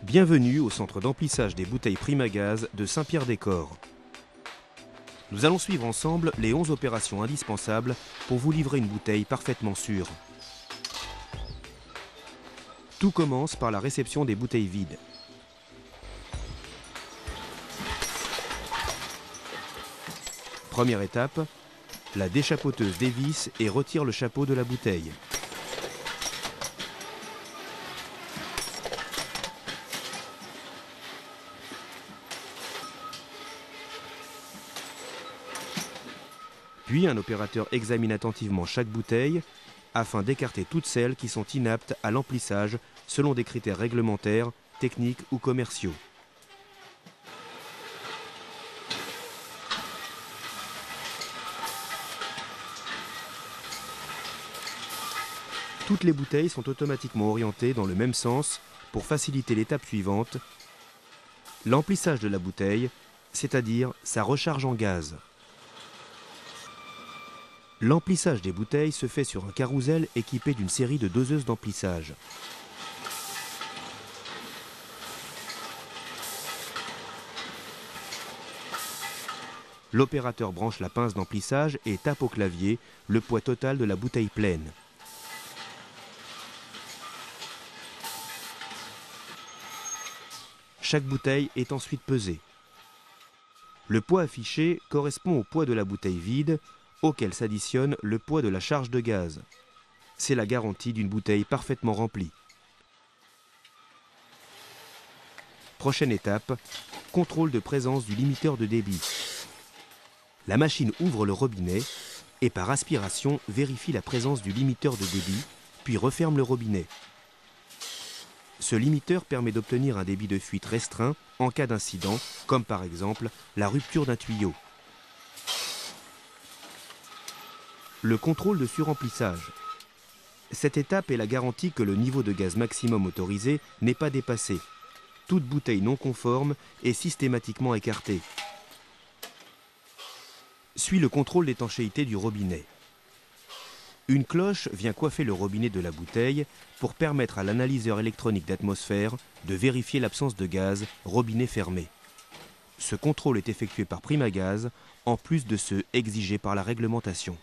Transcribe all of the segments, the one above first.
Bienvenue au centre d'emplissage des bouteilles Primagaz de Saint-Pierre-des-Corps. Nous allons suivre ensemble les 11 opérations indispensables pour vous livrer une bouteille parfaitement sûre. Tout commence par la réception des bouteilles vides. Première étape, la déchapeauteuse dévisse et retire le chapeau de la bouteille. Puis un opérateur examine attentivement chaque bouteille afin d'écarter toutes celles qui sont inaptes à l'emplissage selon des critères réglementaires, techniques ou commerciaux. Toutes les bouteilles sont automatiquement orientées dans le même sens pour faciliter l'étape suivante, l'emplissage de la bouteille, c'est-à-dire sa recharge en gaz. L'emplissage des bouteilles se fait sur un carrousel équipé d'une série de doseuses d'emplissage. L'opérateur branche la pince d'emplissage et tape au clavier le poids total de la bouteille pleine. Chaque bouteille est ensuite pesée. Le poids affiché correspond au poids de la bouteille vide, auquel s'additionne le poids de la charge de gaz. C'est la garantie d'une bouteille parfaitement remplie. Prochaine étape, contrôle de présence du limiteur de débit. La machine ouvre le robinet et par aspiration vérifie la présence du limiteur de débit, puis referme le robinet. Ce limiteur permet d'obtenir un débit de fuite restreint en cas d'incident, comme par exemple la rupture d'un tuyau. Le contrôle de suremplissage. Cette étape est la garantie que le niveau de gaz maximum autorisé n'est pas dépassé. Toute bouteille non conforme est systématiquement écartée. Suit le contrôle d'étanchéité du robinet. Une cloche vient coiffer le robinet de la bouteille pour permettre à l'analyseur électronique d'atmosphère de vérifier l'absence de gaz, robinet fermé. Ce contrôle est effectué par Primagaz, en plus de ceux exigés par la réglementation.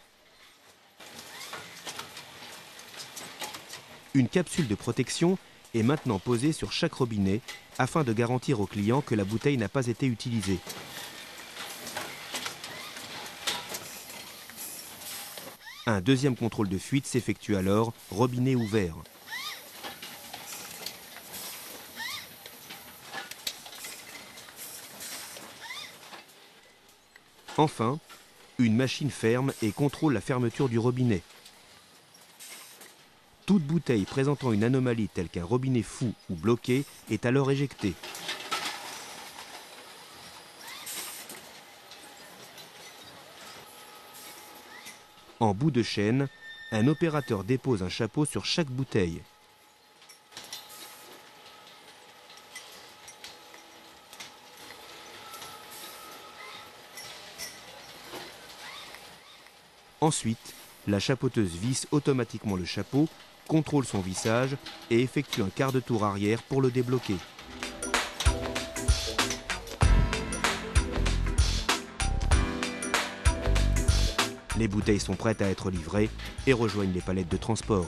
Une capsule de protection est maintenant posée sur chaque robinet afin de garantir au client que la bouteille n'a pas été utilisée. Un deuxième contrôle de fuite s'effectue alors, robinet ouvert. Enfin, une machine ferme et contrôle la fermeture du robinet. Toute bouteille présentant une anomalie telle qu'un robinet fou ou bloqué est alors éjectée. En bout de chaîne, un opérateur dépose un chapeau sur chaque bouteille. Ensuite, la chapeauteuse visse automatiquement le chapeau, contrôle son vissage et effectue un quart de tour arrière pour le débloquer. Les bouteilles sont prêtes à être livrées et rejoignent les palettes de transport.